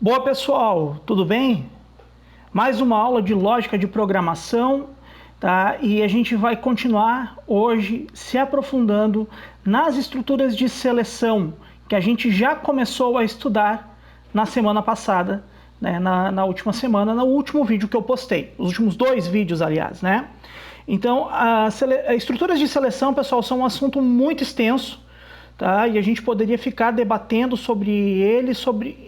Boa, pessoal, tudo bem? Mais uma aula de lógica de programação, tá? E a gente vai continuar hoje se aprofundando nas estruturas de seleção que a gente já começou a estudar na semana passada, né? Na última semana, no último vídeo que eu postei, os últimos dois vídeos, aliás, né? Então, as estruturas de seleção, pessoal, são um assunto muito extenso, tá? E a gente poderia ficar debatendo sobre ele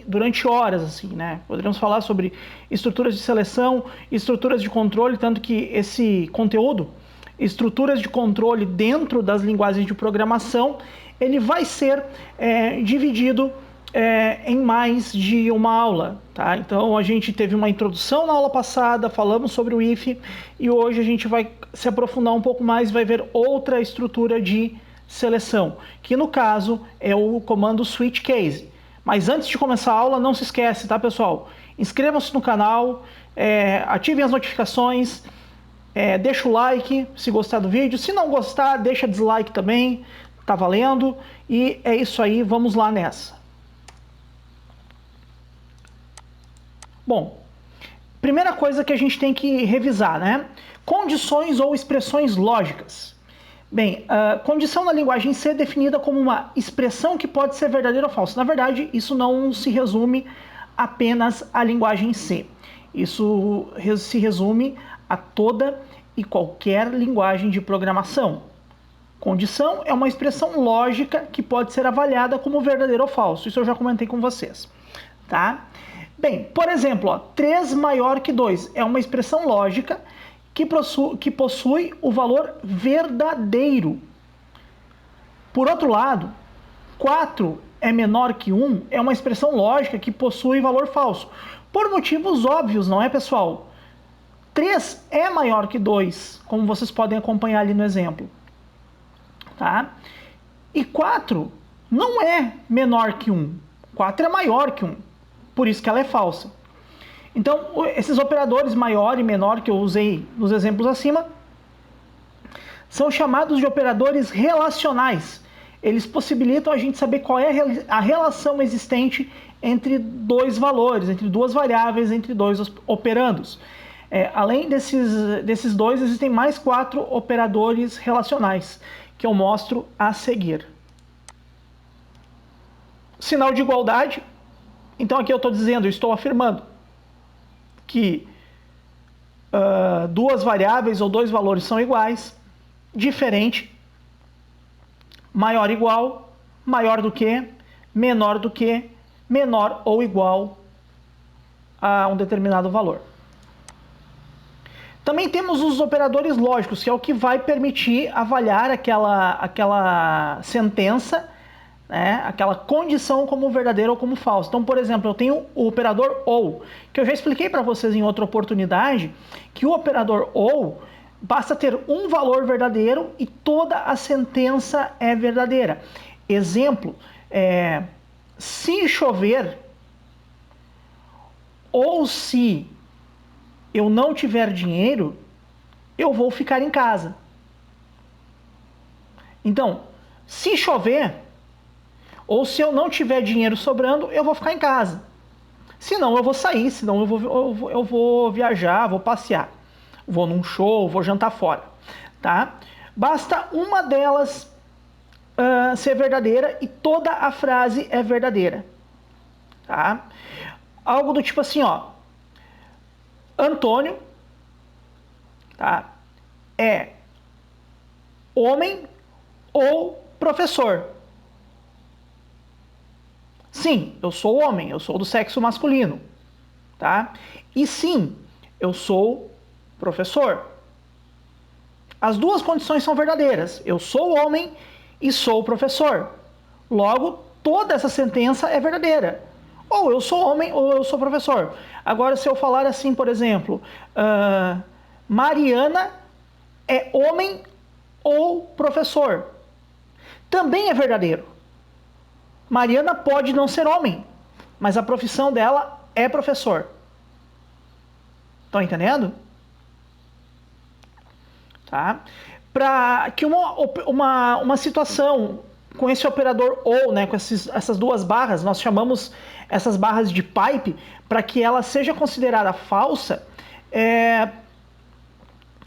durante horas, assim, né? Poderíamos falar sobre estruturas de seleção, estruturas de controle, tanto que esse conteúdo, estruturas de controle dentro das linguagens de programação, ele vai ser dividido em mais de uma aula, tá? Então a gente teve uma introdução na aula passada, falamos sobre o if, e hoje a gente vai se aprofundar um pouco mais, vai ver outra estrutura de seleção, que no caso é o comando switch case. Mas antes de começar a aula, não se esquece, tá, pessoal? Inscrevam-se no canal, ativem as notificações, deixa o like se gostar do vídeo. Se não gostar, deixa dislike também, tá valendo. E é isso aí, vamos lá nessa. Bom, primeira coisa que a gente tem que revisar, né? Condições ou expressões lógicas. Bem, a condição na linguagem C é definida como uma expressão que pode ser verdadeira ou falsa. Na verdade, isso não se resume apenas à linguagem C. Isso se resume a toda e qualquer linguagem de programação. Condição é uma expressão lógica que pode ser avaliada como verdadeiro ou falso. Isso eu já comentei com vocês, tá? Bem, por exemplo, ó, 3 maior que 2 é uma expressão lógica que possui o valor verdadeiro. Por outro lado, 4 é menor que 1 é uma expressão lógica que possui valor falso. Por motivos óbvios, não é, pessoal? 3 é maior que 2, como vocês podem acompanhar ali no exemplo. Tá? E 4 não é menor que 1. 4 é maior que 1. Por isso que ela é falsa. Então, esses operadores maior e menor que eu usei nos exemplos acima são chamados de operadores relacionais. Eles possibilitam a gente saber qual é a relação existente entre dois valores, entre duas variáveis, entre dois operandos. Além desses dois, existem mais 4 operadores relacionais, que eu mostro a seguir. Sinal de igualdade. Então aqui eu estou dizendo, eu estou afirmando que duas variáveis ou dois valores são iguais, diferente, maior igual, maior do que, menor ou igual a um determinado valor. Também temos os operadores lógicos, que é o que vai permitir avaliar aquela sentença, né, aquela condição como verdadeira ou como falsa. Então, por exemplo, eu tenho o operador OU, que eu já expliquei para vocês em outra oportunidade, que o operador OU basta ter um valor verdadeiro e toda a sentença é verdadeira. Exemplo, se chover ou se eu não tiver dinheiro, eu vou ficar em casa. Então, se chover ou se eu não tiver dinheiro sobrando, eu vou ficar em casa. Senão eu vou sair, senão eu vou viajar, vou passear. Vou num show, vou jantar fora. Tá? Basta uma delas ser verdadeira e toda a frase é verdadeira. Tá? Algo do tipo assim, ó. Antônio, tá, é homem ou professor? Sim, eu sou homem, eu sou do sexo masculino, tá? E sim, eu sou professor. As duas condições são verdadeiras. Eu sou homem e sou professor. Logo, toda essa sentença é verdadeira. Ou eu sou homem ou eu sou professor. Agora, se eu falar assim, por exemplo, Mariana é homem ou professor, também é verdadeiro. Mariana pode não ser homem, mas a profissão dela é professor. Estão entendendo? Tá? Para que uma situação com esse operador OU, né, com essas duas barras, nós chamamos essas barras de pipe, para que ela seja considerada falsa,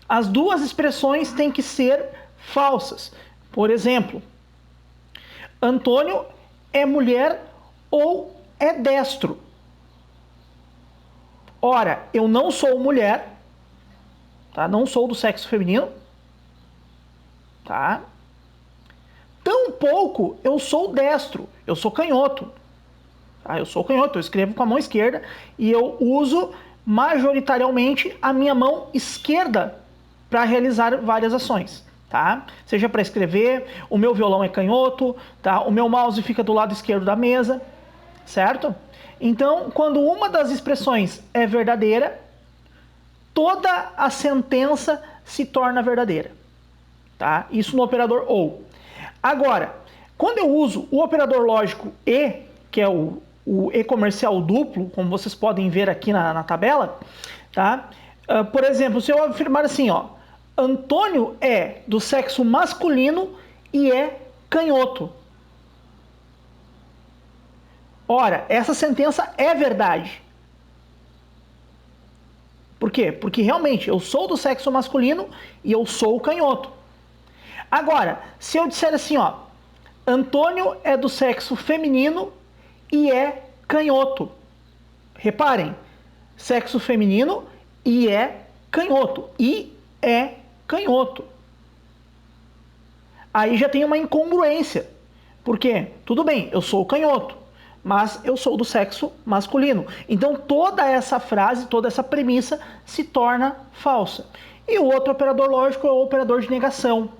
as duas expressões têm que ser falsas. Por exemplo, Antônio é mulher ou é destro. Ora, eu não sou mulher, tá? Não sou do sexo feminino, tá? Tampouco eu sou destro, eu sou canhoto. Tá? Eu sou canhoto, eu escrevo com a mão esquerda e eu uso majoritariamente a minha mão esquerda para realizar várias ações. Tá? Seja para escrever, o meu violão é canhoto, tá? O meu mouse fica do lado esquerdo da mesa, certo? Então, quando uma das expressões é verdadeira, toda a sentença se torna verdadeira. Tá? Isso no operador OU. Agora, quando eu uso o operador lógico E, que é o E comercial duplo, como vocês podem ver aqui na tabela, tá? Por exemplo, se eu afirmar assim, ó, Antônio é do sexo masculino e é canhoto. Ora, essa sentença é verdade. Por quê? Porque realmente eu sou do sexo masculino e eu sou canhoto. Agora, se eu disser assim, ó, Antônio é do sexo feminino e é canhoto. Reparem, sexo feminino e é canhoto. E é canhoto. Aí já tem uma incongruência. Por quê? Tudo bem, eu sou canhoto, mas eu sou do sexo masculino. Então toda essa frase, toda essa premissa se torna falsa. E o outro operador lógico é o operador de negação.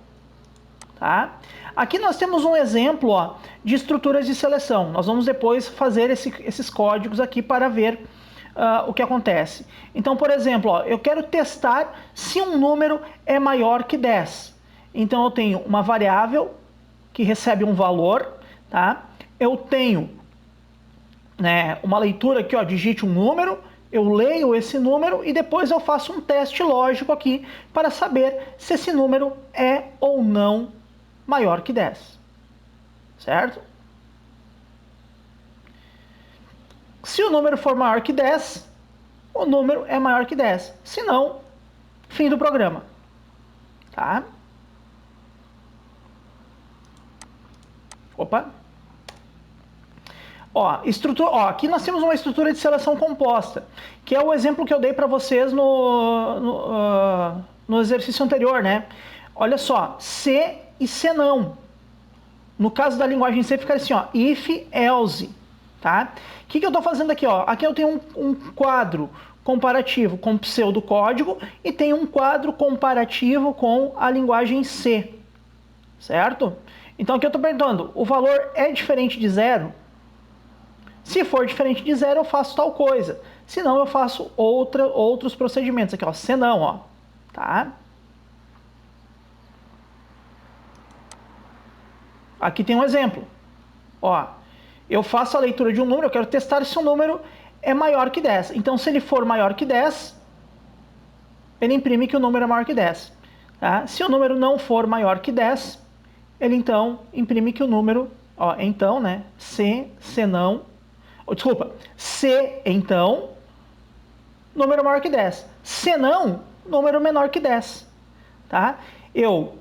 Tá? Aqui nós temos um exemplo, ó, de estruturas de seleção. Nós vamos depois fazer esses códigos aqui para ver o que acontece. Então, por exemplo, ó, eu quero testar se um número é maior que 10. Então eu tenho uma variável que recebe um valor, tá? Eu tenho, né, uma leitura aqui, ó, digite um número, eu leio esse número e depois eu faço um teste lógico aqui para saber se esse número é ou não maior que 10. Certo? Se o número for maior que 10, o número é maior que 10. Se não, fim do programa. Tá? Opa. Aqui nós temos uma estrutura de seleção composta, que é o exemplo que eu dei para vocês no exercício anterior, né? Olha só, se e se não. No caso da linguagem C, fica assim, ó, if, else, tá? O que eu estou fazendo aqui, ó? Aqui eu tenho um quadro comparativo com pseudocódigo e tenho um quadro comparativo com a linguagem C, certo? Então aqui eu estou perguntando, o valor é diferente de zero? Se for diferente de zero, eu faço tal coisa. Se não, eu faço outros procedimentos. Aqui, ó, se não, ó, tá? Aqui tem um exemplo. Ó, eu faço a leitura de um número, eu quero testar se o número é maior que 10. Então, se ele for maior que 10, ele imprime que o número é maior que 10. Tá? Se o número não for maior que 10, ele então imprime que o número, ó, então, né, se não, desculpa, se então, número maior que 10. Se não, número menor que 10. Tá? Eu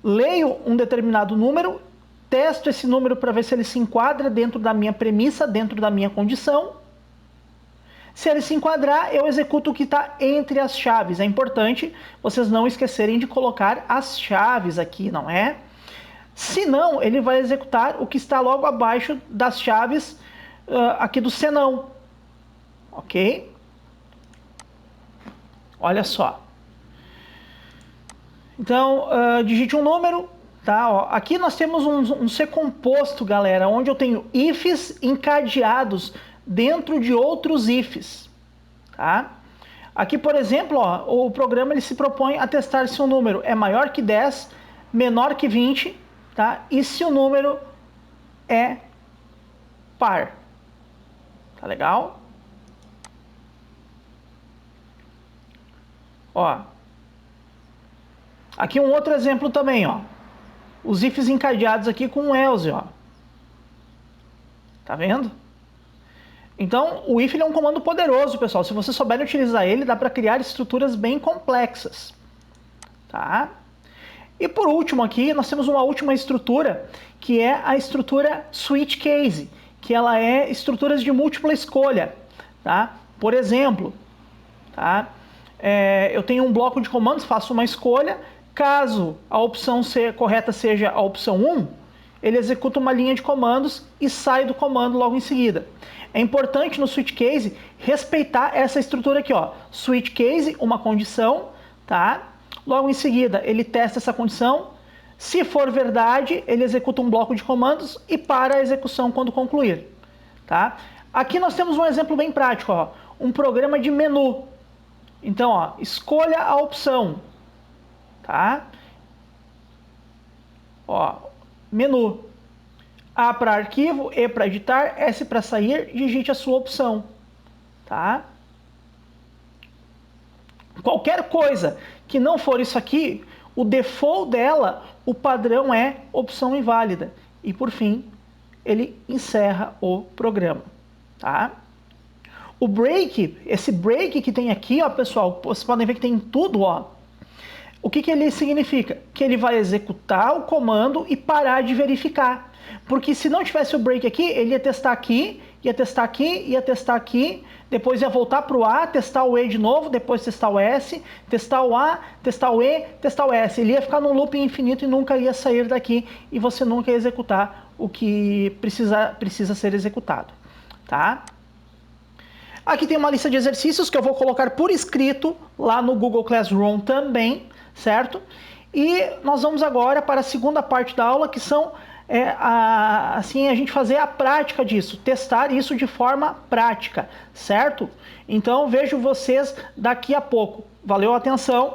leio um determinado número, testo esse número para ver se ele se enquadra dentro da minha premissa, dentro da minha condição. Se ele se enquadrar, eu executo o que está entre as chaves. É importante vocês não esquecerem de colocar as chaves aqui, não é? Se não, ele vai executar o que está logo abaixo das chaves aqui do senão. Ok? Olha só. Então, digite um número. Tá, ó. Aqui nós temos um C composto, galera, onde eu tenho ifs encadeados dentro de outros ifs. Tá? Aqui, por exemplo, ó, o programa ele se propõe a testar se o número é maior que 10, menor que 20, tá? E se o número é par. Tá legal? Ó. Aqui um outro exemplo também, ó. os ifs encadeados aqui com o else, ó. Tá vendo? Então, o if é um comando poderoso, pessoal. Se você souber utilizar ele, dá para criar estruturas bem complexas. Tá? E por último aqui, nós temos uma última estrutura, que é a estrutura switch case, que ela é estruturas de múltipla escolha. Tá? Por exemplo, tá? Eu tenho um bloco de comandos, faço uma escolha, caso a opção correta seja a opção 1, ele executa uma linha de comandos e sai do comando logo em seguida. É importante no switch case respeitar essa estrutura aqui, ó. Switch case, uma condição, tá? Logo em seguida, ele testa essa condição. Se for verdade, ele executa um bloco de comandos e para a execução quando concluir, tá? Aqui nós temos um exemplo bem prático, ó. Um programa de menu. Então, ó, escolha a opção, tá? Ó, menu. A para arquivo, E para editar, S para sair, digite a sua opção, tá? Qualquer coisa que não for isso aqui, o default dela, o padrão é opção inválida. E por fim, ele encerra o programa, tá? O break, esse break que tem aqui, ó, pessoal, vocês podem ver que tem tudo, ó. O que ele significa? Que ele vai executar o comando e parar de verificar. Porque se não tivesse o break aqui, ele ia testar aqui, ia testar aqui, ia testar aqui, depois ia voltar para o A, testar o E de novo, depois testar o S, testar o A, testar o E, testar o S. Ele ia ficar num loop infinito e nunca ia sair daqui e você nunca ia executar o que precisa ser executado, tá? Aqui tem uma lista de exercícios que eu vou colocar por escrito lá no Google Classroom também, certo? E nós vamos agora para a segunda parte da aula, que são a gente fazer a prática disso, testar isso de forma prática, certo? Então vejo vocês daqui a pouco. Valeu a atenção!